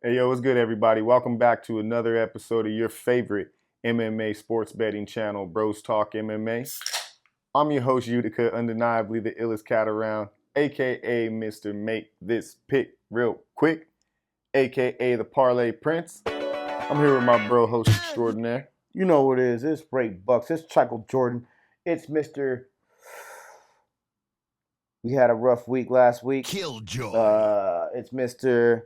Hey, yo, what's good, everybody? Welcome back to another episode of your favorite MMA sports betting channel, Bros Talk MMA. I'm your host, Utica, undeniably the illest cat around, aka Mr. Make This Pick Real Quick, aka the Parlay Prince. I'm here with my bro, host extraordinaire. You know what it is. It's Break Bucks. It's Chuckle Jordan. It's Mr. We had a rough week last week. Killjoy. It's Mr.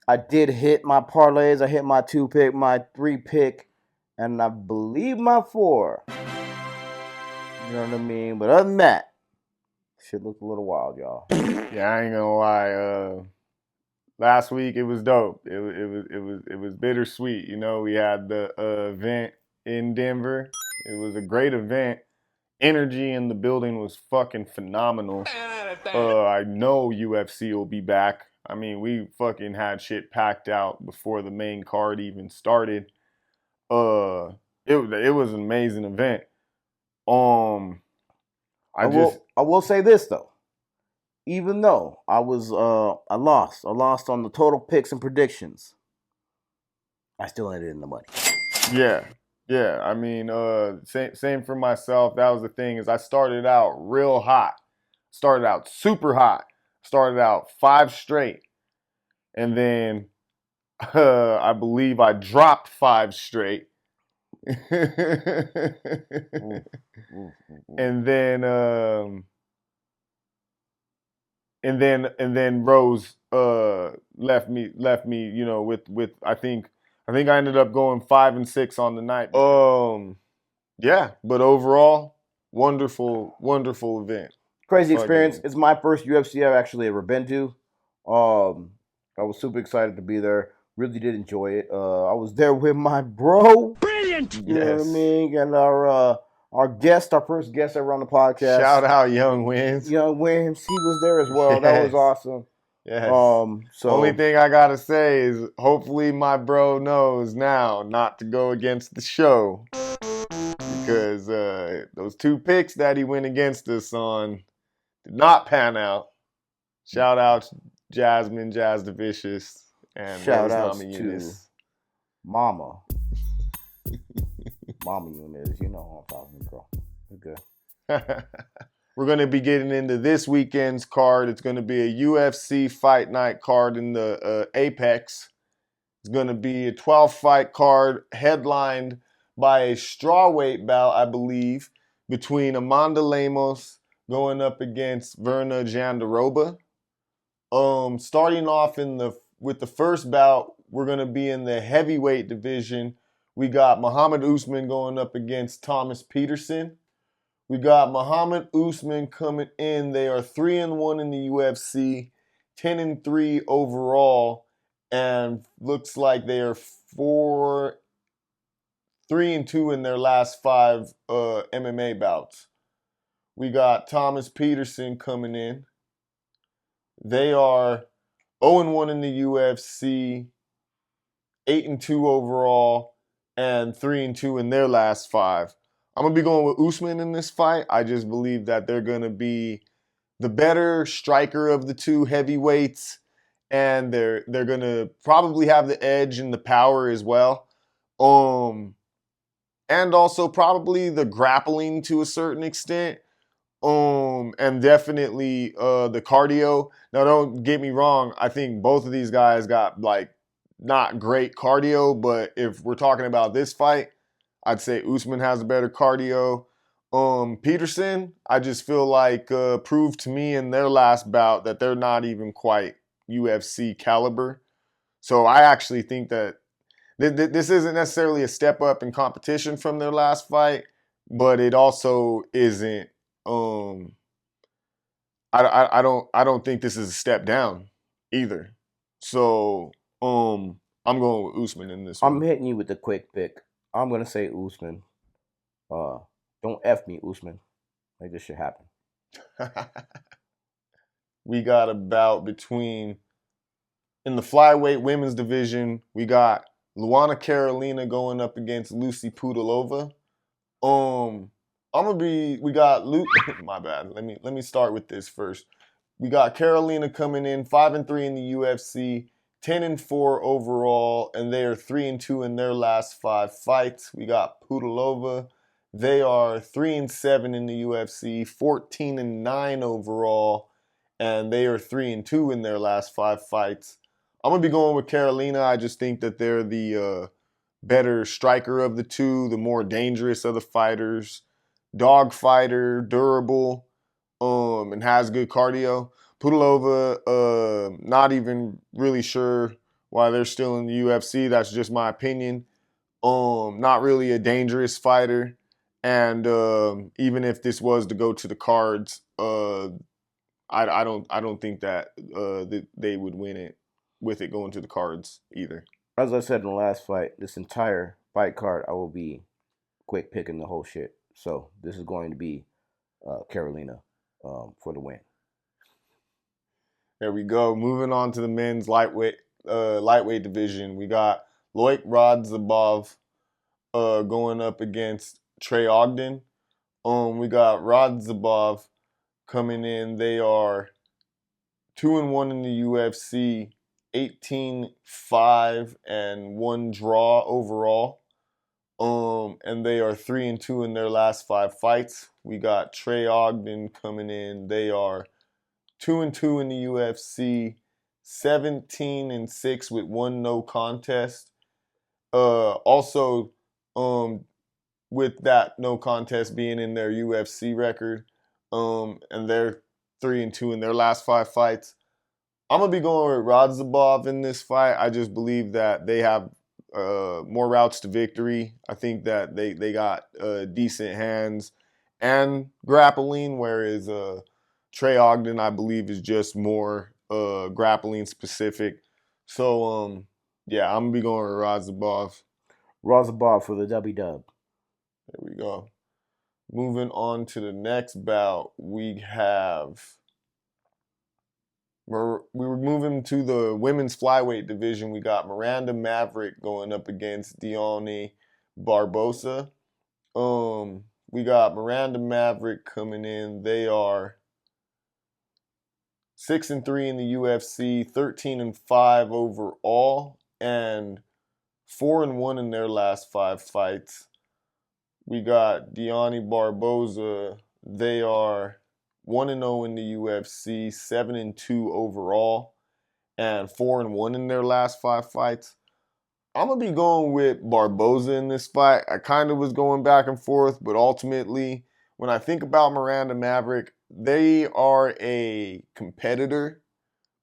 I did hit my parlays. I hit my 2-pick, my 3-pick, and I believe my 4. You know what I mean? But other than that, shit looked a little wild, y'all. Yeah, I ain't gonna lie. Last week it was dope. It was bittersweet. You know, we had the event in Denver. It was a great event. Energy in the building was fucking phenomenal. I know UFC will be back. I mean, we fucking had shit packed out before the main card even started. It was an amazing event. I will say this though. Even though I lost on the total picks and predictions, I still ended in the money. Yeah. I mean, same for myself. That was the thing, is I started out real hot. Started out super hot. Started out 5 straight. And then I believe I dropped 5 straight. And then Rose left me, you know, with I think I ended up going 5 and 6 on the night. Yeah, but overall, wonderful event. Crazy experience. It's my first UFC I've actually ever been to. I was super excited to be there. Really did enjoy it. I was there with my bro. Brilliant. You know what I mean? And our guest, our first guest ever on the podcast. Shout out Yong Wins. Yong Wins, he was there as well. Yes. That was awesome. Yes. So only thing I gotta say is hopefully my bro knows now not to go against the show, because those 2 picks that he went against us on did not pan out. Shout out Jasmine, Jazz the Vicious, and shout out to Mama. Mama Eunice, you know what I'm talking about, girl. Okay. We're going to be getting into this weekend's card. It's going to be a UFC Fight Night card in the Apex. It's going to be a 12-fight card headlined by a strawweight bout, I believe, between Amanda Lemos going up against Virna Jandiroba. Starting off with the first bout, we're going to be in the heavyweight division. We got Mohammed Usman going up against Thomas Petersen. We got Mohammed Usman coming in. They are 3-1 in the UFC, 10-3 overall, and looks like they are 3-2 in their last 5 MMA bouts. We got Thomas Petersen coming in. They are 0-1 in the UFC, 8-2 overall, and 3-2 in their last 5. I'm going to be going with Usman in this fight. I just believe that they're going to be the better striker of the 2 heavyweights, and they're going to probably have the edge and the power as well. And also probably the grappling to a certain extent. And definitely the cardio. Now, don't get me wrong. I think both of these guys got like not great cardio, but if we're talking about this fight, I'd say Usman has a better cardio. Petersen, I just feel like proved to me in their last bout that they're not even quite UFC caliber. So I actually think that this isn't necessarily a step up in competition from their last fight, but it also isn't. I don't think this is a step down either. So I'm going with Usman in this one. I'm hitting you with the quick pick. I'm gonna say Usman. Don't F me, Usman. Like this shit happen. We got a bout between, in the flyweight women's division, we got Luana Carolina going up against Lucie Pudilova. My bad. Let me start with this first. We got Carolina coming in 5-3 in the UFC, 10-4 overall, and they are 3-2 in their last 5 fights. We got Pudilova. They are 3-7 in the UFC, 14-9 overall, and they are 3-2 in their last 5 fights. I'm gonna be going with Carolina. I just think that they're the better striker of the two, the more dangerous of the fighters. Dog fighter, durable, and has good cardio. Pudilova, not even really sure why they're still in the UFC. That's just my opinion. Not really a dangerous fighter. And even if this was to go to the cards, I don't think that they would win it with it going to the cards either. As I said in the last fight, this entire fight card, I will be quick picking the whole shit. So this is going to be Carolina for the win. There we go. Moving on to the men's lightweight division, we got Loik Radzhabov going up against Trey Ogden. We got Radzhabov coming in. They are 2-1 in the UFC, 18-5 and 1 draw overall. And they are 3-2 in their last 5 fights. We got Trey Ogden coming in. They are 2-2 in the UFC, 17-6 with 1 no contest. Also, with that no contest being in their UFC record, and they're 3-2 in their last 5 fights. I'm gonna be going with Radzhabov in this fight. I just believe that they have more routes to victory. I think that they got decent hands and grappling, whereas Trey Ogden, I believe, is just more grappling specific. So, yeah, I'm going to be going with Radzhabov. Radzhabov for the W-dub. There we go. Moving on to the next bout, we were moving to the women's flyweight division. We got Miranda Maverick going up against Dione Barbosa. We got Miranda Maverick coming in. They are 6-3 in the UFC, 13-5 overall, and 4-1 in their last 5 fights. We got Dione Barbosa. They are 1-0 in the UFC, 7-2 overall, and 4-1 in their last 5 fights. I'm going to be going with Barbosa in this fight. I kind of was going back and forth, but ultimately, when I think about Miranda Maverick, they are a competitor,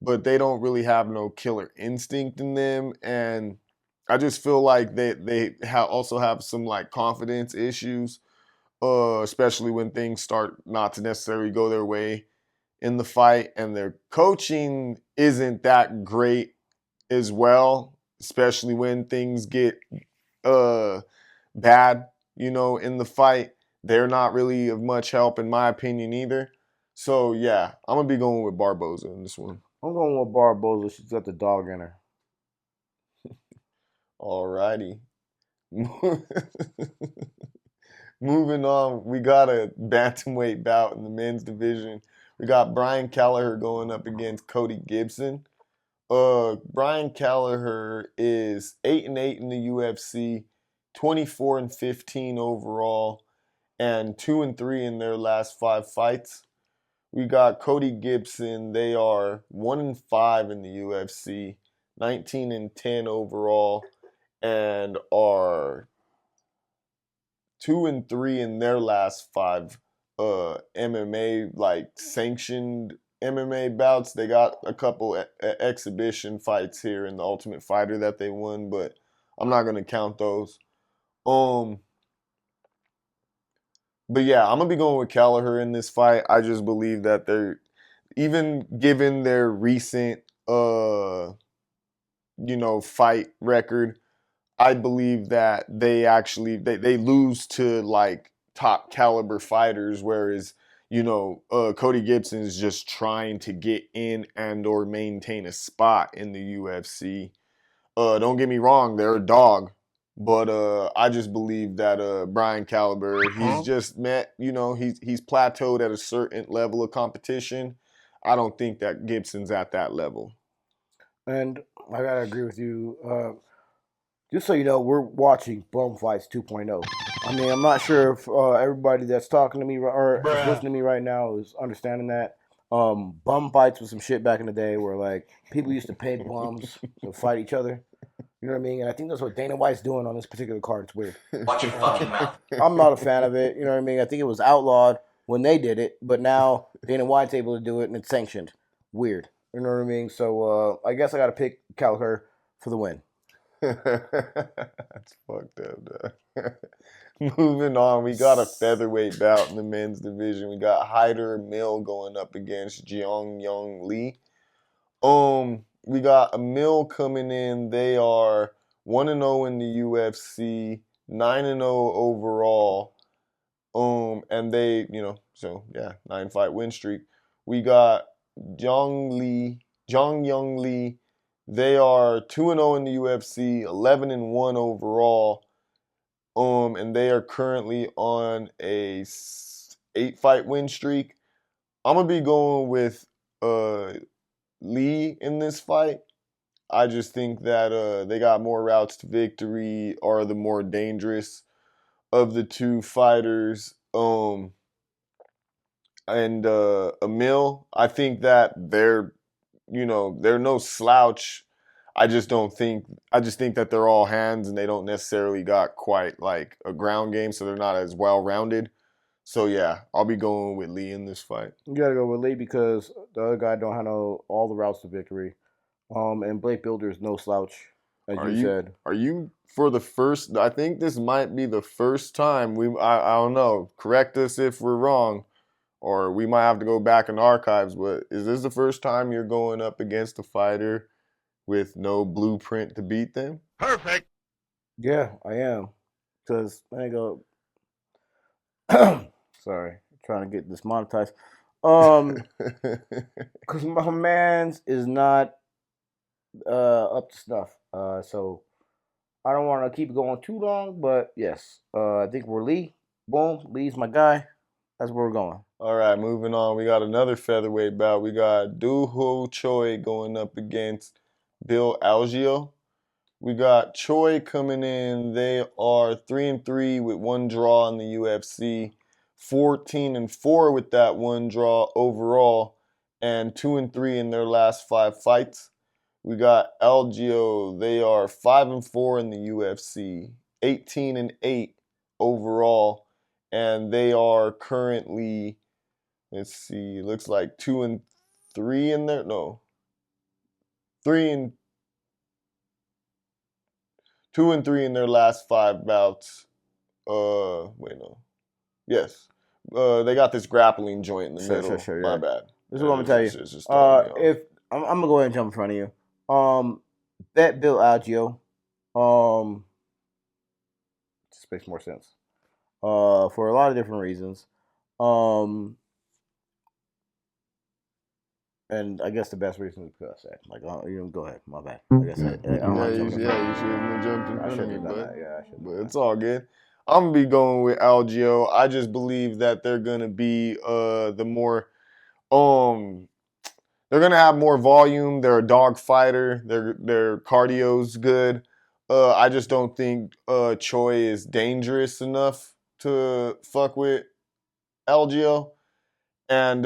but they don't really have no killer instinct in them. And I just feel like they also have some like confidence issues, especially when things start not to necessarily go their way in the fight. And their coaching isn't that great as well, especially when things get bad, in the fight. They're not really of much help, in my opinion, either. So, yeah, I'm going to be going with Barbosa in this one. I'm going with Barbosa. She's got the dog in her. All righty. Moving on, we got a bantamweight bout in the men's division. We got Brian Kelleher going up against Cody Gibson. Brian Kelleher is 8-8 in the UFC, 24-15 overall, and 2-3 in their last 5 fights. We got Cody Gibson. They are 1-5 in the UFC, 19-10 overall, and are 2-3 in their last 5 MMA, like sanctioned MMA bouts. They got a couple exhibition fights here in the Ultimate Fighter that they won, but I'm not going to count those. But yeah, I'm going to be going with Kelleher in this fight. I just believe that they're, even given their recent, fight record, I believe that they actually, they lose to like top caliber fighters, whereas, Cody Gibson is just trying to get in and or maintain a spot in the UFC. Don't get me wrong, they're a dog. But I just believe that Brian Kelleher, he's just met, he's plateaued at a certain level of competition. I don't think that Gibson's at that level. And I gotta agree with you. Just so you know, we're watching Bum Fights 2.0. I mean, I'm not sure if everybody that's talking to me or is listening to me right now is understanding that. Bum fights was some shit back in the day where like people used to pay bums to fight each other. You know what I mean? And I think that's what Dana White's doing on this particular card. It's weird. Watch your fucking mouth. I'm not a fan of it. You know what I mean? I think it was outlawed when they did it, but now Dana White's able to do it and it's sanctioned. Weird. You know what I mean? So I guess I got to pick Kelleher for the win. That's fucked up, though. Moving on, we got a featherweight bout in the men's division. We got Hyder Mill going up against Yong Lee. We got a Mill coming in. They are 1-0 in the UFC, 9-0 overall. And they, 9-fight win streak. We got Yong Lee. They are 2-0 in the UFC, 11-1 overall. And they are currently on a 8-fight win streak. I'm gonna be going with Lee in this fight. I just think that they got more routes to victory, are the more dangerous of the two fighters. And Emil, I think that they're no slouch. I just think that they're all hands and they don't necessarily got quite like a ground game, so they're not as well-rounded. So yeah, I'll be going with Lee in this fight. You gotta go with Lee because the other guy don't have all the routes to victory. And Blake Builder's no slouch, as you said. Are you for the first? I think this might be the first time I don't know. Correct us if we're wrong, or we might have to go back in the archives. But is this the first time you're going up against a fighter with no blueprint to beat them? Perfect. Yeah, I am. Because I go. Sorry, trying to get this monetized. Because my man's is not up to snuff. So I don't want to keep going too long, but yes, I think we're Lee. Boom, Lee's my guy. That's where we're going. All right, moving on. We got another featherweight bout. We got Choi going up against Bill Algeo. We got Choi coming in. They are 3-3 with one draw in the UFC, 14-4 with that one draw overall, and 2-3 in their last 5 fights. We got Algeo. They are 5-4 in the UFC, 18-8 overall, and they are currently, let's see, looks like 2-3 in there. No, 2-3 in their last 5 bouts. Yes. They got this grappling joint in the middle. Sure, My yeah. bad. This is what I'm gonna tell you. If I'm gonna go ahead and jump in front of you. Bet Bill Algeo. Just makes more sense. For a lot of different reasons. And I guess the best reason is because I said, like, go ahead, my bad. I guess I don't want to jump in front. You shouldn't have jumped in I front of me, shouldn't have done but, that. Yeah, I should. but it's all good. I'm gonna be going with Algeo. I just believe that they're gonna be the more they're gonna have more volume. They're a dog fighter. Their cardio's good. I just don't think Choi is dangerous enough to fuck with Algeo. And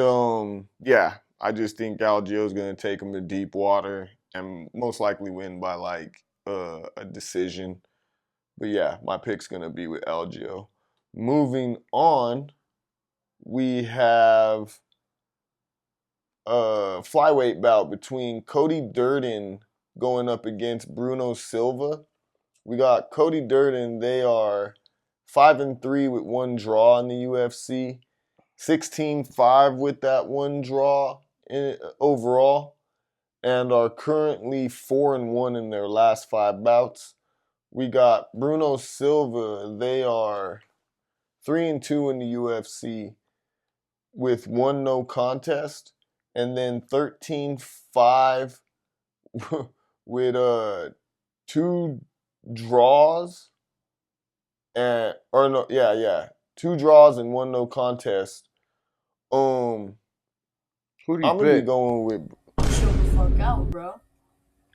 yeah, I just think Algeo's gonna take him to deep water and most likely win by like a decision. But yeah, my pick's gonna be with Algeo. Moving on, we have a flyweight bout between Cody Durden going up against Bruno Silva. We got Cody Durden. They are 5-3 with one draw in the UFC, 16-5 with that one draw overall, and are currently 4-1 in their last 5 bouts. We got Bruno Silva. They are 3-2 in the UFC with one no contest, and then 13-5 with 2 draws and 2 draws and one no contest. Who do you I'm gonna be going with. Chill the fuck out, bro.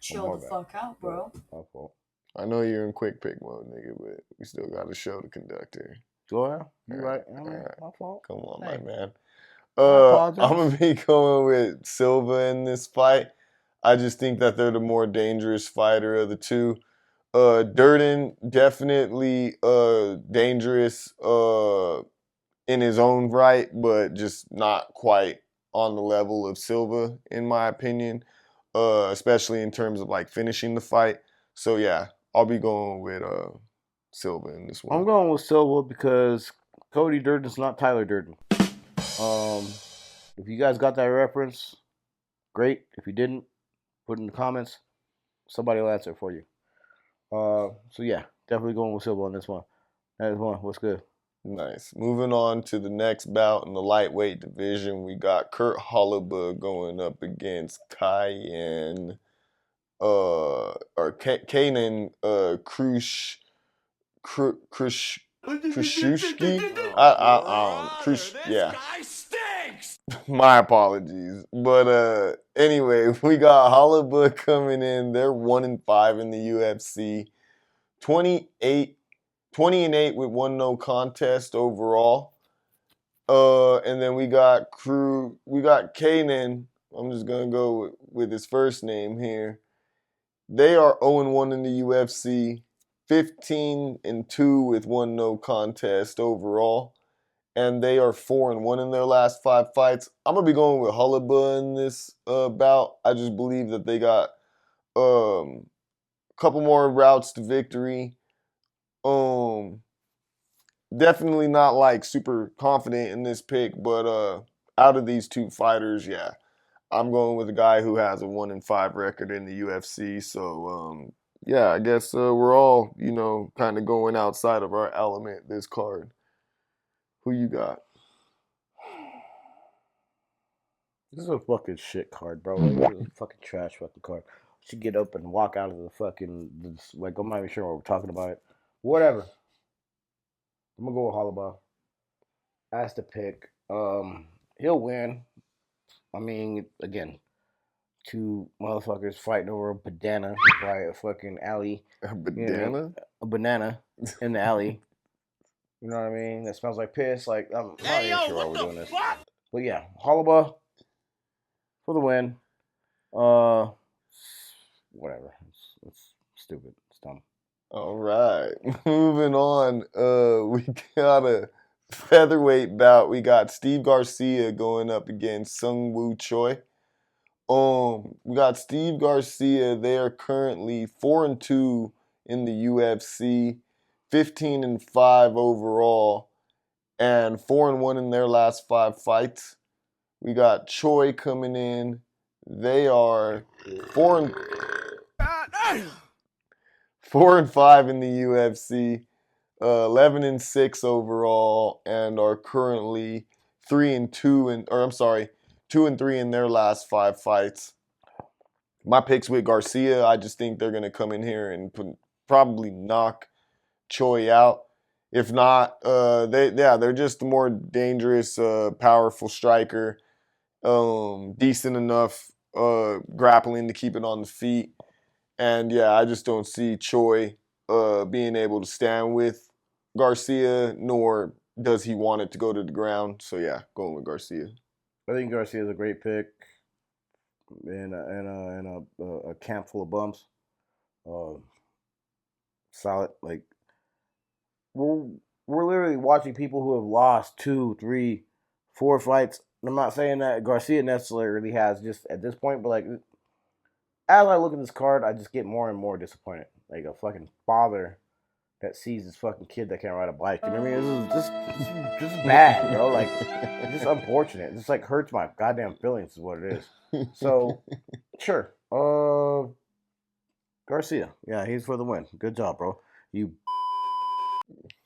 Chill the fuck out, bro. My fault. I know you're in quick pick mode, nigga, but we still got a show to conduct here. Go ahead. You right. My fault. Come on, Hey. my man. I apologize. I'm gonna be going with Silva in this fight. I just think that they're the more dangerous fighter of the two. Durden definitely dangerous in his own right, but just not quite on the level of Silva, in my opinion, especially in terms of like finishing the fight. So yeah, I'll be going with Silva in this one. I'm going with Silva because Cody Durden's not Tyler Durden. If you guys got that reference, great. If you didn't, put it in the comments. Somebody will answer it for you. So yeah, definitely going with Silva on this one. That is one. What's good? Nice. Moving on to the next bout in the lightweight division, we got Holobaugh going up against Kaynan Kruschewsky. Yeah. My apologies. But anyway, we got Holobaugh coming in. They're 1-5 in the UFC. 20-8 with 1 no contest overall. And then we got Kaynan. I'm just gonna go with his first name here. They are 0-1 in the UFC, 15-2 with 1 no contest overall, and they are 4-1 in their last 5 fights. I'm gonna be going with Holobaugh in this bout. I just believe that they got a couple more routes to victory. Definitely not like super confident in this pick, but out of these two fighters, yeah, I'm going with a guy who has a 1-5 record in the UFC. So yeah, I guess we're all, kind of going outside of our element this card. Who you got? This is a fucking shit card, bro. Like, this is a fucking trash fucking card. Should get up and walk out of the fucking, like, I'm not even sure what we're talking about it. Whatever. I'm gonna go with Holobaugh. As the pick. He'll win. I mean, again, 2 motherfuckers fighting over a banana by a fucking alley. A banana? A banana in the alley. You know what I mean? That smells like piss. Like, I'm not even sure why we're doing this. But yeah, Holobaugh for the win. Whatever. It's stupid. It's dumb. All right. Moving on. We got a featherweight bout. We got Steve Garcia going up against Seung Choi. We got Steve Garcia. They are currently 4-2 in the UFC, 15-5 overall, and 4-1 in their last 5 fights. We got Choi coming in. They are 4-5 in the UFC, 11-6 overall, and are currently 2-3 in their last 5 fights. My pick's with Garcia. I just think they're gonna come in here and probably knock Choi out. If not, they're just a more dangerous, powerful striker. Decent enough grappling to keep it on the feet. And yeah, I just don't see Choi being able to stand with Garcia, nor does he want it to go to the ground. So yeah, going with Garcia. I think Garcia is a great pick in a camp full of bumps. Solid. Like, we're literally watching people who have lost 2, 3, 4 fights. I'm not saying that Garcia necessarily has just at this point, but like, as I look at this card, I just get more and more disappointed. Like a fucking father that sees his fucking kid that can't ride a bike. You know what I mean? This is bad, bro. Like, it's just unfortunate. It just like hurts my goddamn feelings is what it is. So, sure. Garcia. Yeah, he's for the win. Good job, bro. You.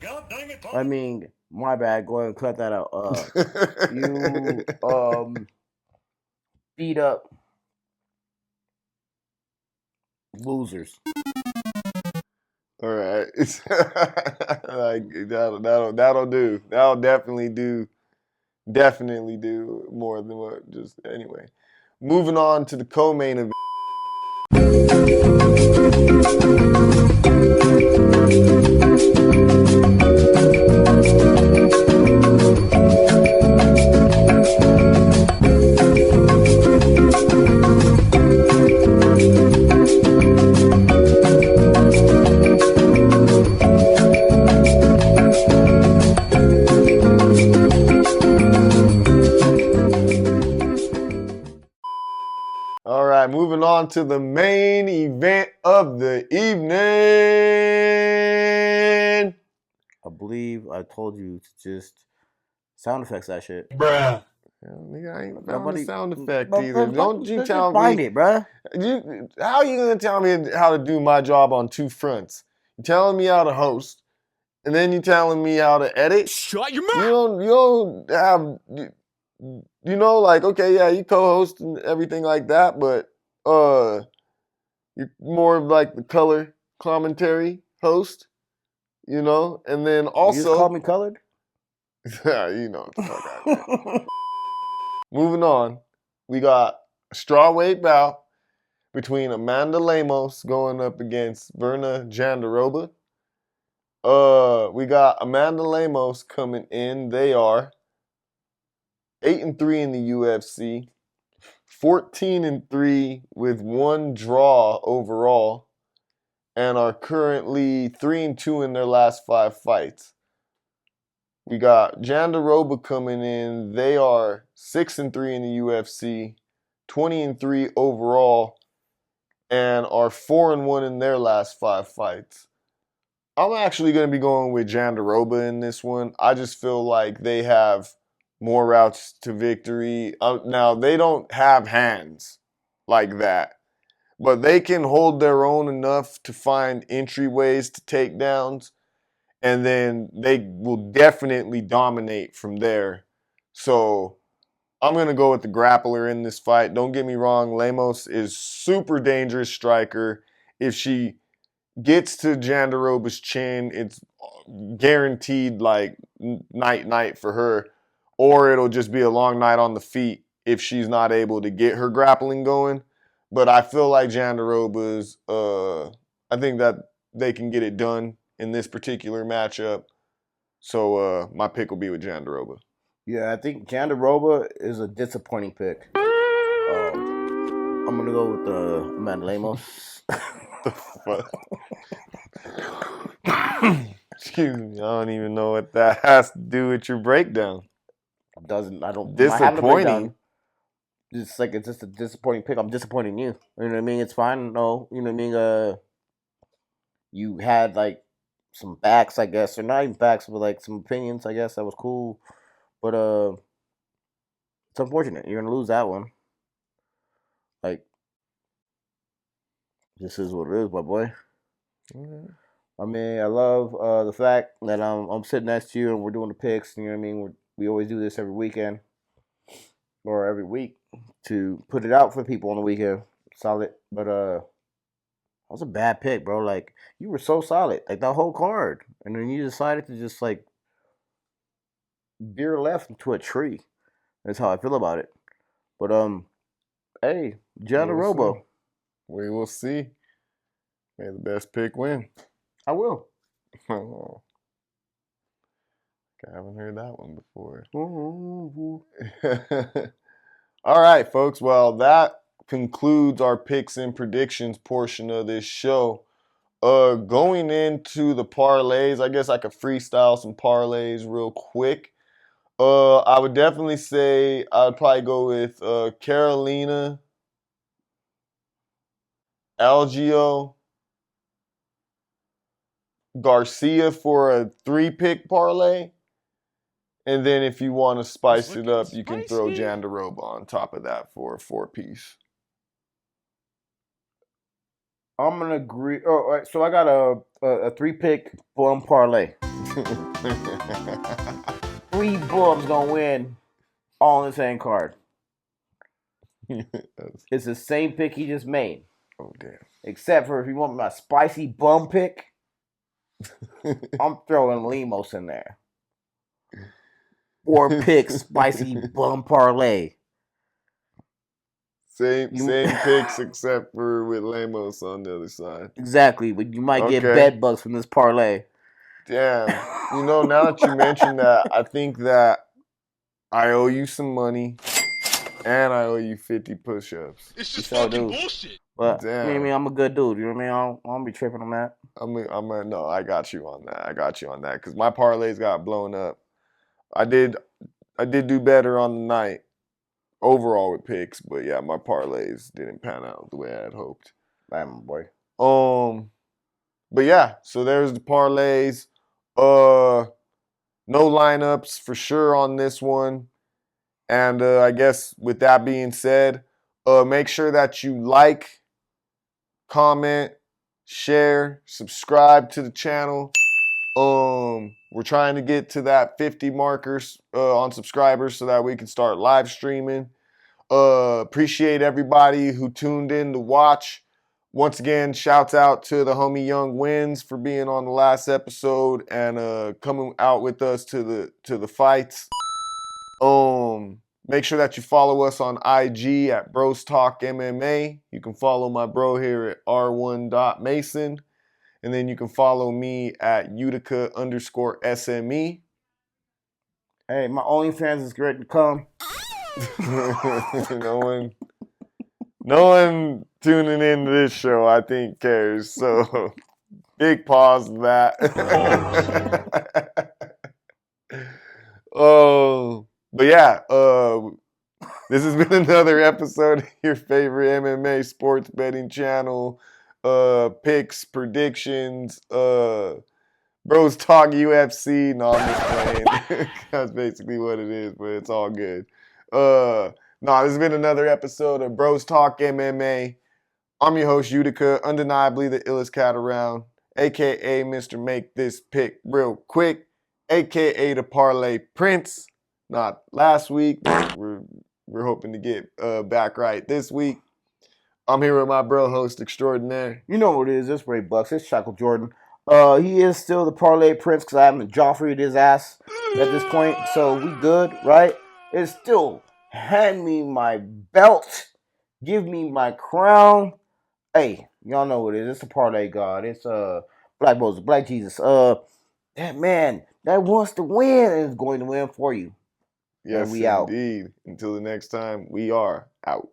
God dang it, I mean, my bad. Go ahead and cut that out. You beat up losers. All right. Like that'll do. That'll definitely do more than what just anyway. Moving on to the co-main event. All right, moving on to the main event of the evening. I believe I told you to just sound effects that shit. Bruh. Nigga, I ain't found Nobody- a sound effect Bro, either. Don't you tell find me. it, bruh. How are you going to tell me how to do my job on two fronts? You're telling me how to host, and then you're telling me how to edit? Shut your You mouth. don't have, like, okay, yeah, you co-host and everything like that, but you're more of like the color commentary host, and then You also just called me colored? you know what the fuck I meant. Moving on, we got a strawweight bout between Amanda Lemos going up against Virna Jandiroba. We got Amanda Lemos coming in. They are 8-3 in the UFC, 14-3 with one draw overall, and are currently 3-2 in their last 5 fights. We got Jandiroba coming in. They are 6-3 in the UFC, 20-3 overall, and are 4-1 in their last 5 fights. I'm actually going to be going with Jandiroba in this one. I just feel like they have more routes to victory. Now, they don't have hands like that, but they can hold their own enough to find entryways to takedowns, and then they will definitely dominate from there. So I'm going to go with the grappler in this fight. Don't get me wrong, Lemos is super dangerous striker. If she gets to Jandiroba's chin, it's guaranteed like night for her, or it'll just be a long night on the feet if she's not able to get her grappling going. But I feel like Jandiroba's, I think that they can get it done in this particular matchup. So my pick will be with Jandiroba. Yeah, I think Jandiroba is a disappointing pick. I'm gonna go with Amanda Lemos. The fuck? Excuse me, I don't even know what that has to do with your breakdown. Doesn't I don't Disappointing. It's just a disappointing pick. I'm disappointing you. You know what I mean? It's fine. No, you know what I mean? You had like some facts, I guess, or not even facts, but like some opinions, I guess. That was cool. But it's unfortunate. You're gonna lose that one. Like, this is what it is, my boy. Mm-hmm. I mean, I love the fact that I'm sitting next to you and we're doing the picks. You know what I mean? We always do this every weekend or every week to put it out for people on the weekend. Solid, but that was a bad pick, bro. Like, you were so solid, like that whole card, and then you decided to just like veer left into a tree. That's how I feel about it. But hey, Jandiroba. We will see. May the best pick win. I will. Oh. I haven't heard that one before. All right, folks. Well, that concludes our picks and predictions portion of this show. Going into the parlays, I guess I could freestyle some parlays real quick. I would definitely say I would probably go with Carolina, Algeo, Garcia for a 3-pick parlay. And then if you want to spice it up, you can throw Jandiroba on top of that for a 4-piece. I'm gonna agree. Oh, all right, so I got a 3-pick bum parlay. 3 bums gonna win all in the same card. It's the same pick he just made. Oh, damn. Except for if you want my spicy bum pick, I'm throwing Lemos in there. 4-pick spicy bum parlay. Same picks except for with Lemos on the other side. Exactly, but you might get Okay. bed bugs from this parlay. Damn. Now that you mentioned that, I think that I owe you some money and I owe you 50 push-ups. It's just sure fucking do. bullshit. But Damn. I'm a good dude. You know what I mean? I don't be tripping on that. No, I got you on that. Because my parlays got blown up. I did do better on the night overall with picks, but yeah, my parlays didn't pan out the way I had hoped. Man, my boy. But yeah, so there's the parlays. No lineups for sure on this one. And I guess with that being said, make sure that you like, comment, share, subscribe to the channel. We're trying to get to that 50 markers on subscribers so that we can start live streaming. Appreciate everybody who tuned in to watch. Once again, shouts out to the homie Young Wins for being on the last episode and coming out with us to the fights. Make sure that you follow us on IG at Bros Talk MMA. You can follow my bro here at r1.mason. And then you can follow me at Utica_SME. Hey, my OnlyFans is great to come. No one tuning into this show, I think, cares. So, big pause to that. But yeah, this has been another episode of your favorite MMA sports betting channel. Picks, predictions, Bros Talk UFC. No, I'm just playing. That's basically what it is, but it's all good. No, this has been another episode of Bros Talk MMA. I'm your host, Utica, undeniably the illest cat around, a.k.a. Mr. Make This Pick Real Quick, a.k.a. the Parlay Prince. Not last week, but we're hoping to get back right this week. I'm here with my bro host extraordinaire. You know what it is. It's Ray Bucks. It's Shackle Jordan. He is still the Parlay Prince because I haven't Joffreyed his ass at this point. So we good, right? It's still hand me my belt. Give me my crown. Hey, y'all know what it is. It's the Parlay God. It's Black Bosa, Black Jesus. That man that wants to win is going to win for you. Yes, and we out. indeed. Until the next time, we are out.